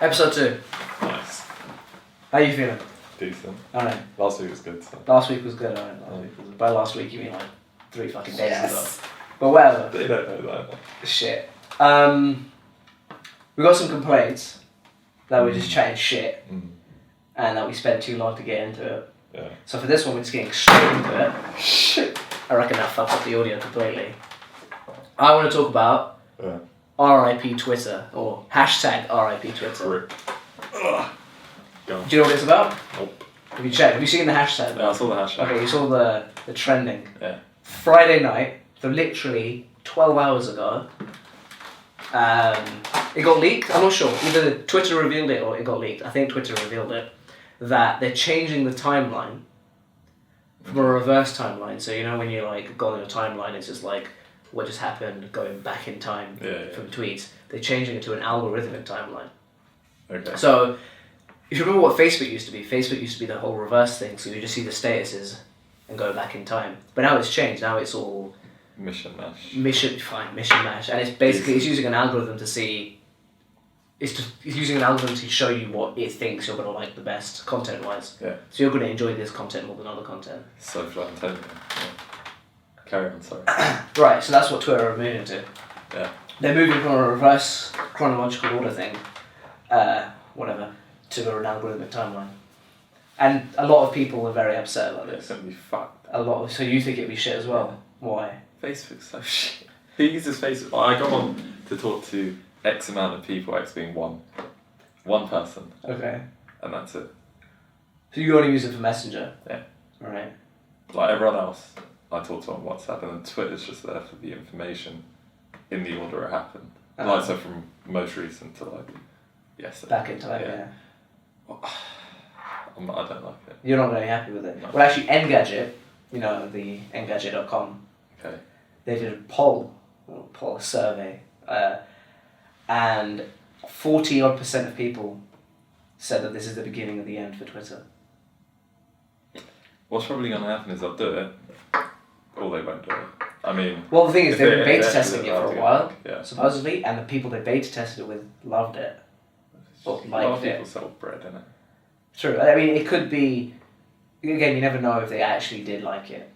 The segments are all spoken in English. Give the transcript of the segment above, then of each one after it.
Episode 2. Nice. How you feeling? Decent. Alright. Last week was good, so. Last week was good, alright. By last week you mean like 3 fucking days ago. But whatever. They don't know that. Shit. We got some complaints that we're just chatting shit and that we spent too long to get into it. Yeah. So for this one, we're just getting straight into it. Shit. I reckon that fucked up the audio completely. I want to talk about RIP Twitter, or hashtag RIP Twitter. Rip. Ugh. Go on. Do you know what it's about? Nope. Have you checked? Have you seen the hashtag? Yeah, I saw the hashtag. Okay, you saw the trending. Yeah. Friday night, so literally 12 hours ago, it got leaked. I'm not sure. Either Twitter revealed it or it got leaked. I think Twitter revealed it. That they're changing the timeline from a reverse timeline. So you know when you like go on a timeline, it's just like what just happened going back in time from tweets. They're changing it to an algorithmic timeline. Okay. So if you remember what Facebook used to be the whole reverse thing. So you just see the statuses and go back in time. But now it's changed. Now it's all Mission mash. Mission mash, and it's basically it's using an algorithm to see. It's using an algorithm to show you what it thinks you're gonna like the best content wise. Yeah. So you're gonna enjoy this content more than other content. Social antenna. Yeah. Carry on, sorry. Right, so that's what Twitter are moving to. Yeah. They're moving from a reverse chronological order thing, whatever, to an algorithmic timeline. And a lot of people are very upset about It's this. gonna be fucked. So you think it'd be shit as well? Why? Facebook's so shit. Who uses Facebook? I go on to talk to X amount of people, X being one person, Okay. and that's it. So you only use it for Messenger? Yeah. Alright. Like everyone else, I talk to on WhatsApp, and then Twitter's just there for the information in the order it happened. Like so from most recent to like yesterday. Back in time, yeah. I don't like it. You're not very happy with it? No. Well, actually, Engadget, you know, the Engadget.com, Okay. they did a survey, and 40% of people said that this is the beginning of the end for Twitter. What's probably going to happen is they'll do it, or they won't do it. I mean... Well, the thing is, if they've been they beta actually testing it allow for a to while, yeah. supposedly, and the people they beta tested it with loved it. Or A lot of liked people it. sell bread, innit? True. I mean, it could be... Again, you never know if they actually did like it.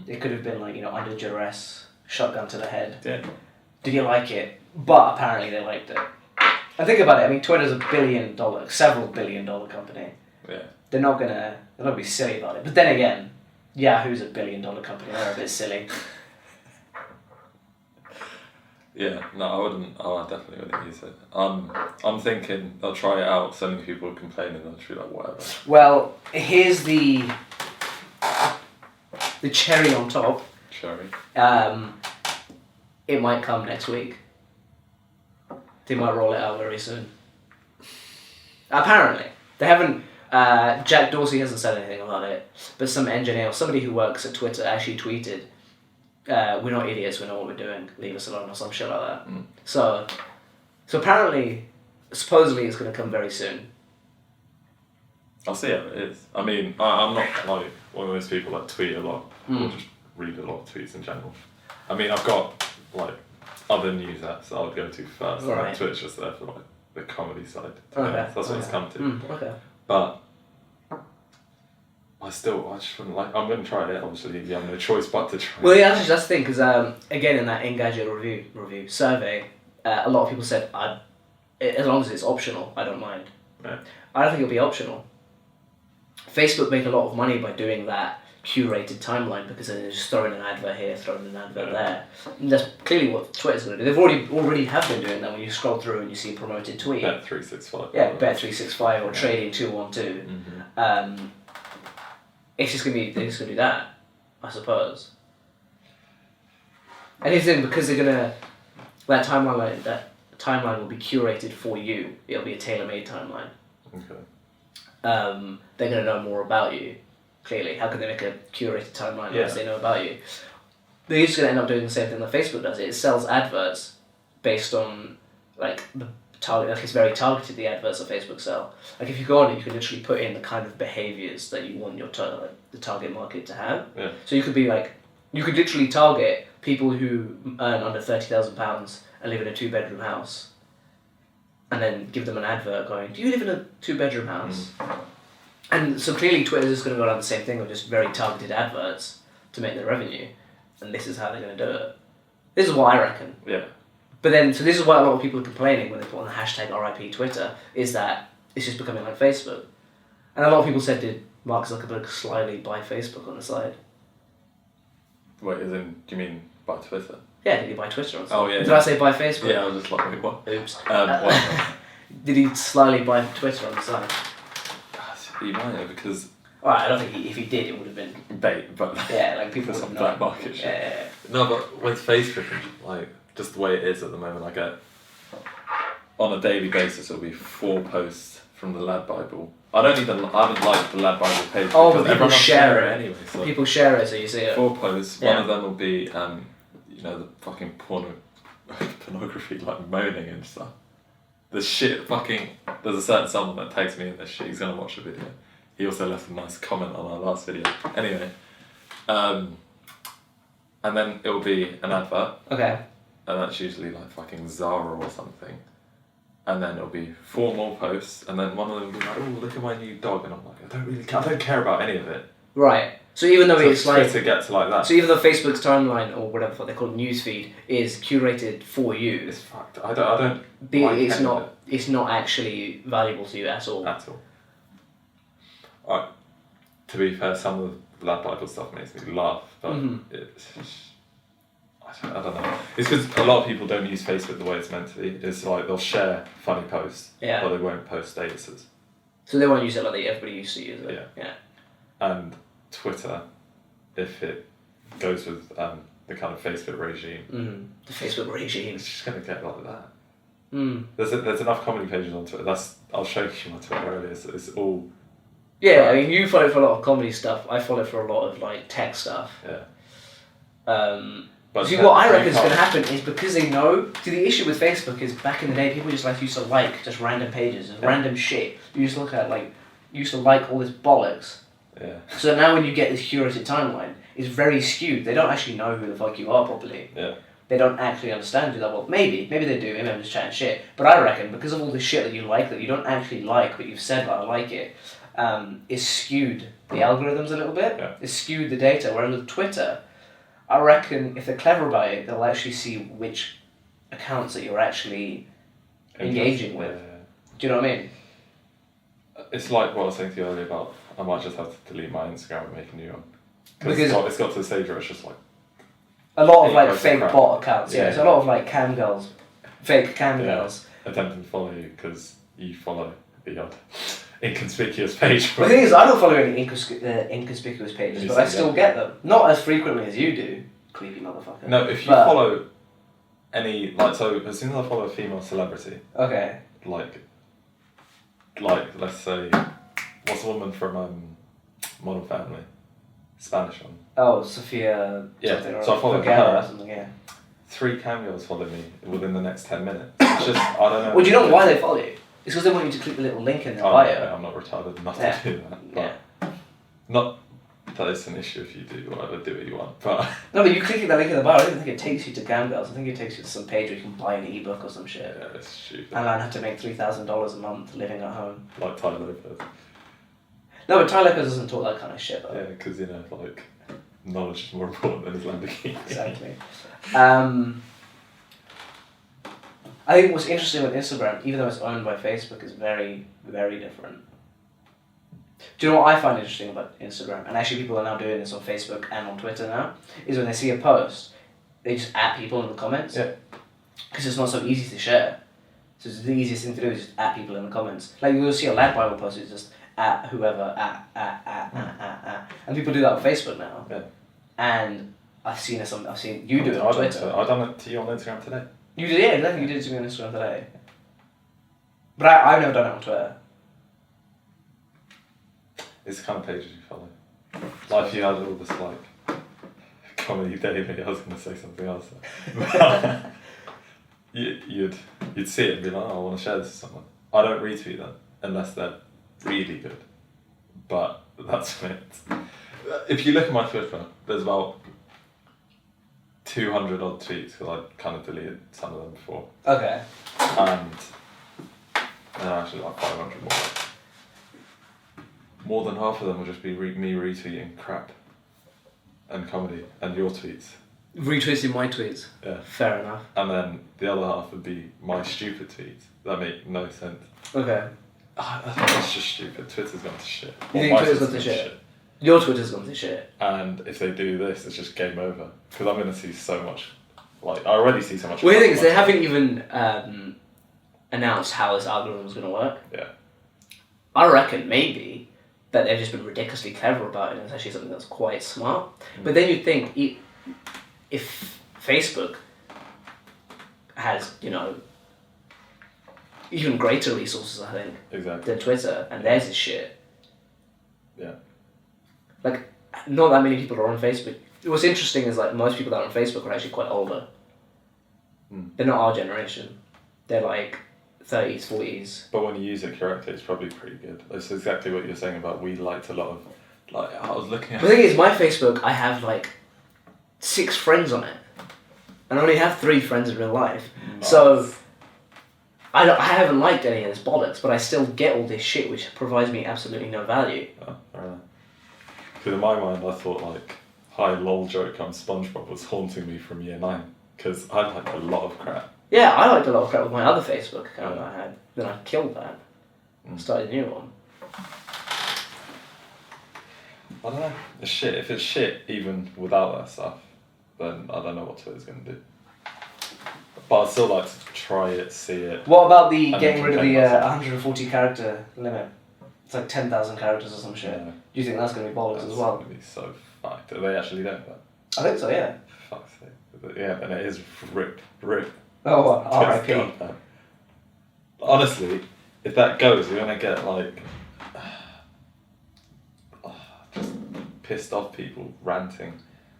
It could have been like, you know, under duress, shotgun to the head. Yeah. Did you like it? But apparently they liked it. And think about it, I mean, Twitter's several billion dollar company. Yeah. They're not gonna be silly about it. But then again, Yahoo's a $1 billion company, they're a bit silly. Yeah, no, I definitely wouldn't use it. I'm thinking they'll try it out, so many people will complain and they'll be like, whatever. Well, here's the cherry on top. Cherry. It might come next week. They might roll it out very soon. Apparently. They haven't... Jack Dorsey hasn't said anything about it, but some engineer or somebody who works at Twitter actually tweeted, we're not idiots, we know what we're doing, leave us alone, or some shit like that. So apparently, supposedly it's going to come very soon. I'll see how it is. I mean, I'm not like one of those people that tweet a lot, or just read a lot of tweets in general. I mean, I've got like other news apps that I would go to first, and then Twitter's just there for like the comedy side. That's what it's come to. Okay. But I just wouldn't like. I'm going to try it. Obviously, you have no choice but to try. Well, yeah, actually, that's the thing. Because again, in that Engadget review survey, a lot of people said, as long as it's optional, I don't mind. Yeah. I don't think it'll be optional. Facebook make a lot of money by doing that curated timeline because they're just throwing an advert here, throwing an advert there. And that's clearly what Twitter's going to do. They've already have been doing that when you scroll through and you see a promoted tweet. Bet365. Yeah, Bet365 or Trading 212. It's just they're just gonna do that, I suppose. And it's because they're gonna that timeline will be curated for you. It'll be a tailor-made timeline. Okay. They're gonna know more about you. Clearly, how can they make a curated timeline unless they know about you? They're just gonna end up doing the same thing that Facebook does. It sells adverts based on like the target. Like it's very targeted. The adverts that Facebook sell. Like if you go on it, you can literally put in the kind of behaviors that you want your the target market to have. Yeah. So you could be like, you could literally target people who earn under £30,000 and live in a 2-bedroom house. and then give them an advert going, do you live in a 2-bedroom house? And so clearly Twitter is going to go down the same thing with just very targeted adverts to make their revenue. And this is how they're going to do it. This is what I reckon. Yeah. But then, so this is why a lot of people are complaining when they put on the hashtag RIP Twitter, is that it's just becoming like Facebook. And a lot of people said, did Mark Zuckerberg slyly buy Facebook on the side? Wait, as in, do you mean by Twitter? Yeah, did he buy Twitter on the side? Oh, yeah. Did I say buy Facebook? Yeah, I was just like, wait, what? Oops. What? Did he slyly buy Twitter on the side? He might have, because... Alright, I don't think if he did, it would have been... bait, but... Yeah, like people would some have black known. market shit. Yeah. No, but with Facebook, like, just the way it is at the moment, I get... On a daily basis, it'll be 4 posts from the Lad Bible. I haven't liked the Lad Bible page. Oh, but people everyone else share it. anyway. So People share it, so you see it. 4 posts. Yeah. One of them will be, the fucking pornography, like moaning and stuff. The shit fucking... There's a certain someone that tags me in this shit. He's gonna watch the video. He also left a nice comment on our last video. Anyway, and then it will be an advert. Okay. And that's usually like fucking Zara or something. And then it'll be 4 more posts, and then one of them will be like, "Oh, look at my new dog," and I'm like, I don't care about any of it. Right. So even though it's like... Twitter gets like that. So even though Facebook's timeline, or whatever they call it, newsfeed, is curated for you... It's fucked. I don't it's not actually valuable to you at all. At all. To be fair, some of the Lad Bible stuff makes me laugh, but it's... I don't know. It's because a lot of people don't use Facebook the way it's meant to be. It's like they'll share funny posts, but they won't post statuses. So they won't use it like everybody used to use it. Yeah. And Twitter, if it goes with the kind of Facebook regime, the Facebook regime, it's just going to get like that. There's enough comedy pages on Twitter. I'll show you my Twitter earlier. It's all. Yeah, I mean, you follow it for a lot of comedy stuff. I follow it for a lot of like tech stuff. Yeah. But see, what I reckon is going to happen is because they know... See, the issue with Facebook is back in the day, people just used to like just random pages and random shit. You used to look at, used to like all this bollocks. Yeah. So now when you get this curated timeline, it's very skewed. They don't actually know who the fuck you are properly. Yeah. They don't actually understand you that well. Maybe they do. Maybe I'm just chatting shit. But I reckon because of all the shit that you like that you don't actually like, but you've said that I like it, it's skewed the algorithms a little bit. Yeah. It's skewed the data. Whereas with Twitter, I reckon if they're clever about it, they'll actually see which accounts that you're actually engaging with. Yeah. Do you know what I mean? It's like what I was saying to you earlier about I might just have to delete my Instagram and make a new one. Because it's got to the stage where it's just like... A lot of fake bot accounts, yeah. It's a lot of cam girls, fake cam girls. Attempting to follow you because you follow the odd inconspicuous page. The thing is, I don't follow any inconspicuous pages, but I still get them. Not as frequently as you do, creepy motherfucker. No, if you follow any, so as soon as I follow a female celebrity, okay, like let's say, what's a woman from Modern Family? Spanish one. Oh, Sophia. Yeah, something, or so I follow her. her. Or something, yeah. 3 cam girls follow me within the next 10 minutes. It's just, I don't know. Well, do you know why they follow you? It's because they want you to click the little link in their bio. Yeah, I'm not retarded enough to do that. But not that it's an issue if you do whatever, do what you want. But no, but you click that link in the bio, I don't think it takes you to cam girls. I think it takes you to some page where you can buy an ebook or some shit. Yeah, it's stupid. And learn how to make $3,000 a month living at home. Like Tyler Lopez. No, but Tyler Lopez doesn't talk that kind of shit though. Yeah, because knowledge is more important than his Lamborghini. Exactly. I think what's interesting with Instagram, even though it's owned by Facebook, is very, very different. Do you know what I find interesting about Instagram? And actually people are now doing this on Facebook and on Twitter now, is when they see a post, they just at people in the comments. Yeah. Because it's not so easy to share. So it's the easiest thing to do is just at people in the comments. Like you'll see a Lad Bible post, it's just at whoever, at. And people do that on Facebook now. Yeah. And I've seen you do it on Twitter. I've done it to you on Instagram today. You did, yeah, exactly. You did it to me on Instagram today. But I've never done it on Twitter. It's the kind of pages you follow. Like if you had all this comedy daily, I was going to say something else. you'd see it and be like, oh, I want to share this with someone. I don't retweet them unless they're really good. But that's it. If you look at my Twitter, there's about 200 odd tweets because I kind of deleted some of them before. Okay. And No, actually like 500 more. More than half of them will just be me retweeting crap and comedy and your tweets. Retweeting my tweets? Yeah. Fair enough. And then the other half would be my stupid tweets that make no sense. Okay. I think it's just stupid. Twitter's gone to shit. You think Twitter's gone to shit? Your Twitter's gone to shit. And if they do this, it's just game over. Because I'm going to see so much. Like, I already see so much. Weird thing is, they haven't even announced how this algorithm is going to work. Yeah. I reckon maybe that they've just been ridiculously clever about it and it's actually something that's quite smart. But then you'd think if Facebook has, you know, even greater resources, I think, exactly, than Twitter, and theirs is shit. Yeah. Like, not that many people are on Facebook. What's interesting is, like, most people that are on Facebook are actually quite older. They're not our generation. They're like 30s, 40s. But when you use it correctly, it's probably pretty good. That's exactly what you're saying about we liked a lot of... Like, I was looking at... The thing is, my Facebook, I have, like, 6 friends on it. And I only have 3 friends in real life. Nice. So... I haven't liked any of this bollocks, but I still get all this shit which provides me absolutely no value. Oh, fair enough. Because in my mind, I thought, like, hi lol joke on SpongeBob was haunting me from year 9. Because I liked a lot of crap. Yeah, I liked a lot of crap with my other Facebook account I had. Then I killed that. Started a new one. I don't know. It's shit. If it's shit even without that stuff, then I don't know what Twitter's going to do. But I'd still like to try it, see it. What about the getting rid of the 140 character limit? It's like 10,000 characters or some shit. Yeah. Do you think that's going to be bollocks as well? That's going to be so fucked. Are they actually doing that? I think so, yeah. Fuck's sake. Yeah, and it is rip. Oh, what? R.I.P. Honestly, if that goes, you're going to get like... just pissed off people ranting.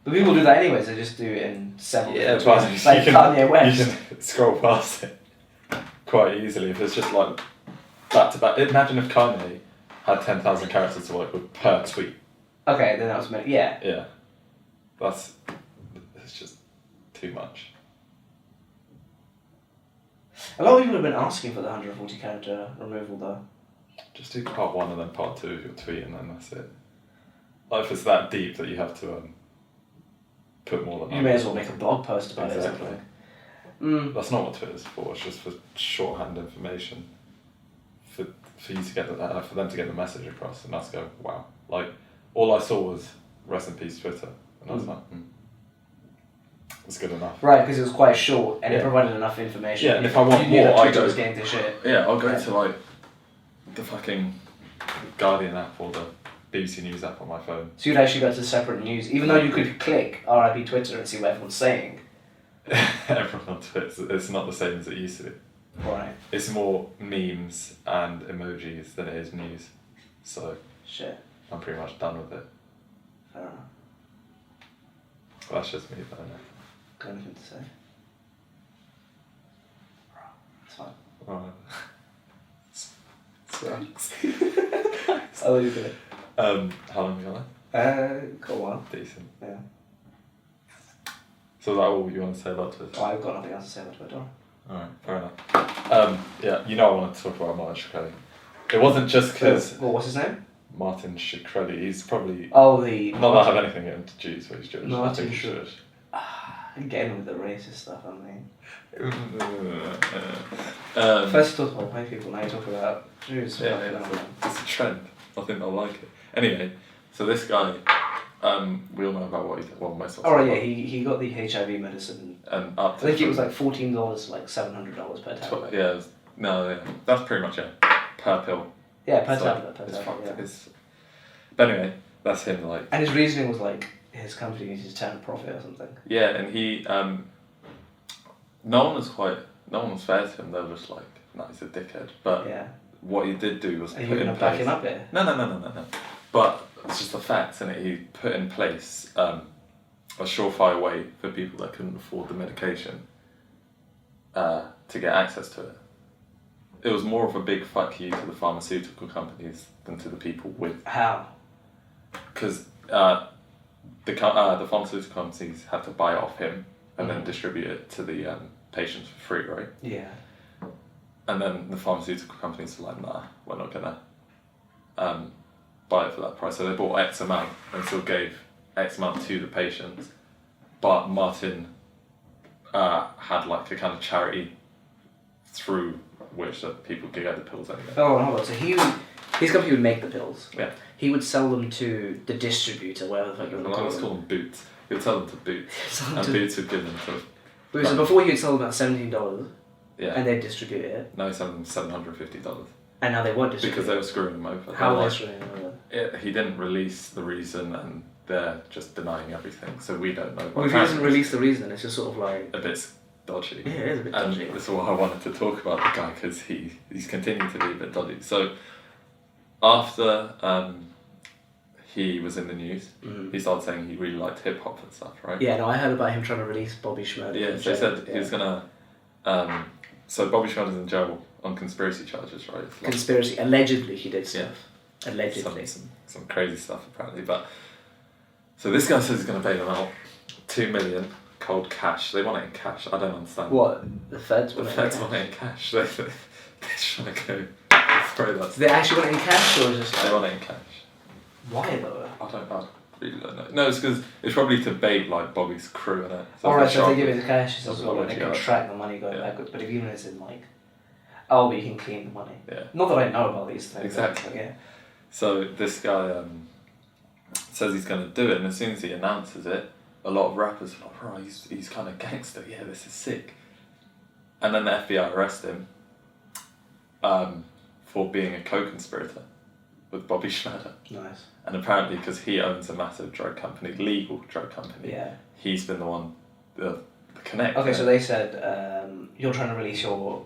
But people do that anyways, they just do it in several but like Kanye West. You can scroll past it quite easily if it's just like back to back. Imagine if Kanye had 10,000 characters to work with per tweet. Okay, then that was meant, yeah. Yeah. It's just too much. A lot of people have been asking for the 140 character removal though. Just do part 1 and then part 2 of your tweet and then that's it. Like if it's that deep that you have to put more than... You may as well make a blog post about it. That's not what Twitter's for. It's just for shorthand information, for you to get for them to get the message across, and us go, wow. Like all I saw was rest in peace Twitter, and I was like, it's good enough. Right, because it was quite short and it provided enough information. Yeah, and if I want more, I go. Was getting to shit. Yeah, I'll go to like the fucking Guardian app or the BBC News app on my phone. So you'd actually go to separate news, even though you could click RIP Twitter and see what everyone's saying. Everyone on Twitter, it's not the same as it used to be. Right. It's more memes and emojis than it is news. So shit. I'm pretty much done with it. Fair enough. Well, that's just me, but I don't know. Got anything to say? It's fine. Sucks. I'll leave it. How long have you got left? Got a while. Decent. Yeah. So is that all you want to say about Twitter? Oh, I've got nothing else to say about Twitter. Alright, fair enough. Yeah, you know I wanted to talk about Martin Shkreli. It wasn't just because... Well, what's his name? Martin Shkreli. He's probably... Oh, the... Not that I have anything against Jews, but he's Jewish. Martin he's Jewish. Again with the racist stuff, I mean. First you talk about white people, now you talk about Jews. Yeah, it's a trend. I think they'll like it. Anyway, so this guy, we all know about what he did. Well, most of us. Oh, yeah, he got the HIV medicine. And up to I think it was like $14, like $700 per tablet. Yeah, that's pretty much it. Per pill. Yeah, per tablet. Yeah. But anyway, that's him, like... And his reasoning was like, his company needs to turn a profit or something. Yeah, and he, no one was fair to him. They were just like, no, he's a dickhead. But what he did do was put in place... Are you going to back him up here? No. But it's just the facts, and he put in place a surefire way for people that couldn't afford the medication to get access to it. It was more of a big fuck you to the pharmaceutical companies than to the people with... How? Because the pharmaceutical companies had to buy it off him and then distribute it to the patients for free, right? Yeah. And then the pharmaceutical companies were like, nah, we're not gonna buy it for that price. So they bought X amount and still gave X amount to the patients. But Martin had like a kind of charity through which that people could get the pills anyway. Oh, hold on. So his company would make the pills. Yeah. He would sell them to the distributor, whatever the fuck you want to call Let's them. call them Boots. He would sell them to Boots. And Boots would give them to... So before he would sell them at $17, yeah. and they'd distribute it. Now he's selling them $750. And now they won't distribute because they were screwing him over. How are they screwing him over? He didn't release the reason, and they're just denying everything, so we don't know. Well, if he doesn't release the reason, it's just sort of like... a bit dodgy. Yeah, it is a bit dodgy. And that's why I wanted to talk about the guy, because he's continued to be a bit dodgy. So, after he was in the news, he started saying he really liked hip-hop and stuff, right? Yeah, no, I heard about him trying to release Bobby Shmurda. Yeah, so he said he was going to... so Bobby Shmurda's in jail on conspiracy charges, right? Conspiracy. Allegedly he did stuff. Yeah. Allegedly. Some crazy stuff, apparently. But so this guy says he's going to pay them out $2 million cold cash. They want it in cash. I don't understand. What? The feds want it in cash. They're trying to go throw that. Do they actually want it in cash, or just... They want it in cash. Why, though? I really don't know. No, it's because it's probably to bait like Bobby's crew in it. So alright, so if they give it the cash, it's also what they can track the money going backwards. But if even it's in like, but you can clean the money. Yeah. Not that I know about these things. Exactly. Yeah. So this guy says he's going to do it, and as soon as he announces it, a lot of rappers are like, "Oh, he's kind of gangster. Yeah, this is sick." And then the FBI arrest him for being a co-conspirator with Bobby Shmurda. Nice. And apparently, because he owns a massive drug company, legal drug company, yeah, he's been the one, the connect. Okay, so they said you're trying to release your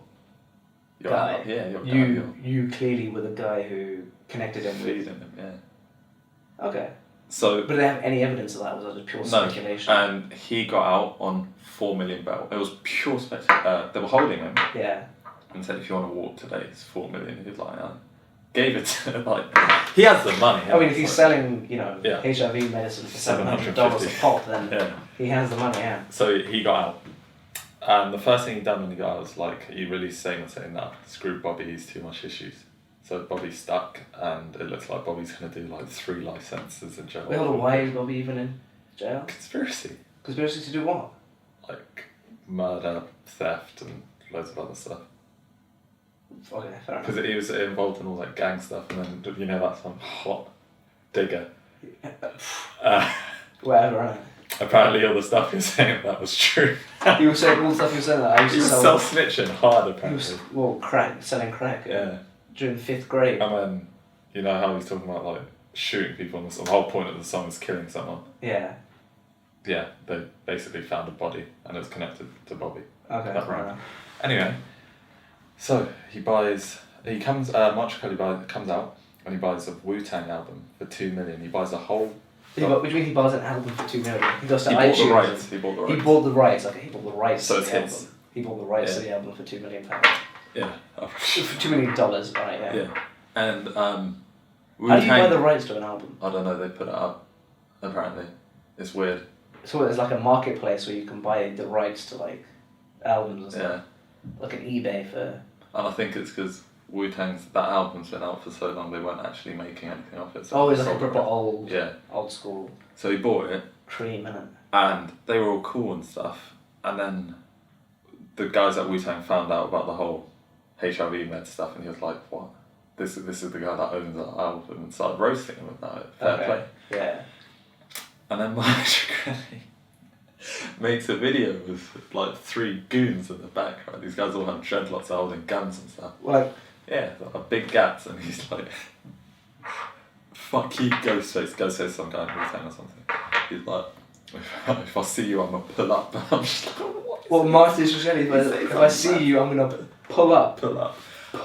guy. You clearly were the guy who connected him with him. Yeah. Okay. So, but do they have any evidence of that? Was that just pure speculation? No, and he got out on $4 million bail. It was pure speculation. They were holding him. Yeah. And said, if you want to walk today, it's $4 million. He was like, gave it to he has the money. I mean, if he's selling, HIV medicine for $700 a pop, then he has the money. Yeah. So he got out, and the first thing he done when he got out was like he released a statement saying that screw Bobby, he's too much issues. So Bobby's stuck, and it looks like Bobby's going to do like 3 life sentences in jail. Wait, hold on, why is Bobby even in jail? Conspiracy. Conspiracy to do what? Like murder, theft, and loads of other stuff. Okay, fair enough. Because he was involved in all that gang stuff, and then that song, Hot Digger. Whatever, right? Apparently all the stuff he was saying that was true. He was saying all the stuff he was saying that I used to sell. He was self-snitching hard, apparently. He was, selling crack. Yeah. During 5th grade. And then, you know how he's talking about like shooting people, and the whole point of the song is killing someone. Yeah. Yeah, they basically found a body, and it was connected to Bobby. Okay. That right. Anyway, so Martin Shkreli comes out, and he buys a Wu-Tang album for $2 million. He buys a whole... Which means he buys an album for $2 million. He goes to iTunes. He bought the rights. He bought the rights. Okay, he bought the rights so to the album. He bought the rights to the album for $2 million. Yeah. For $2 million, right, yeah. Yeah. And how do you buy the rights to an album? I don't know, they put it up, apparently. It's weird. So there's like a marketplace where you can buy the rights to like albums and stuff. Yeah. Like an eBay for... And I think it's because Wu-Tang's, that album's been out for so long, they weren't actually making anything off it. So it's like a proper old school. So he bought it. Cream, innit? And they were all cool and stuff. And then the guys at Wu-Tang found out about the whole HIV med stuff, and he was like, what? This is the guy that owns that album, and started roasting him about it. Fair play. Yeah. And then Martin Shkreli makes a video with like 3 goons in the back, right? These guys all have dreadlocks holding guns and stuff. Like... Yeah, like big gats, and he's like, fuck you, Ghostface. Ghostface some guy in Wu-Tang or something. He's like, if I see you, I'm gonna pull up. I'm just like, what? Well, Martin Shkreli, if I see you, I'm gonna pull up. Pull up.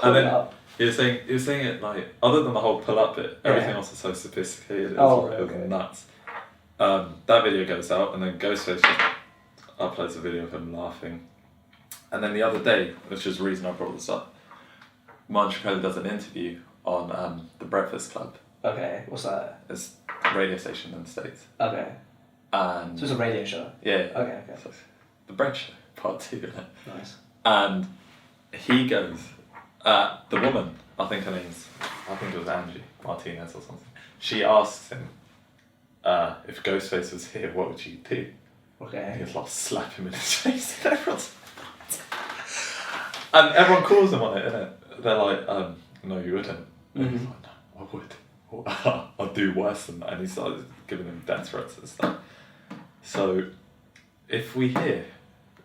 And then he was saying it like, other than the whole pull up bit, everything else is so sophisticated. It was nuts. That video goes out, and then Ghostface just uploads a video of him laughing. And then the other day, which is the reason I brought this up, Martin Shkreli does an interview on The Breakfast Club. Okay, what's that? It's a radio station in the States. Okay. And so it's a radio show? Yeah. Okay. So The Bread Show, part 2. Nice. And he goes, The woman, I think it was Angie Martinez or something. She asks him, if Ghostface was here, what would you do? Okay. He'd like slap him in his face, and everyone calls him on it, innit? They're like, no, you wouldn't. And he's like, no, I would. I'd do worse than that. And he started giving him death threats and stuff. So, if we hear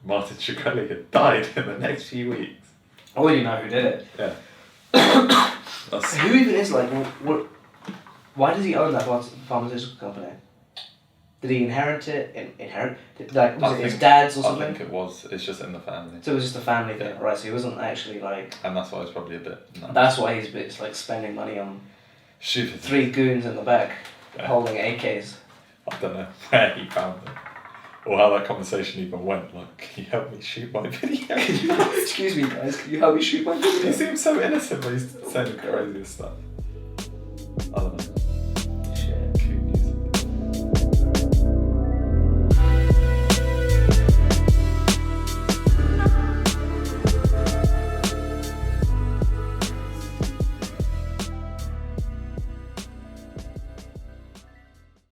Martin Shkreli had died in the next few weeks. Oh, you know who did it. Yeah. Who even is like, why does he own that pharmaceutical company? Did he inherit it? Was it his dad's or something? I think it's just in the family. So it was just a family thing, right? So he wasn't actually like... And that's why he's probably a bit... That's why he's like spending money on... Shooting. 3 goons in the back, holding AKs. I don't know where he found them. Or how that conversation even went. Like, can you help me shoot my video? Excuse me guys, can you help me shoot my video? He seems so innocent, but he's saying the craziest stuff. I don't know.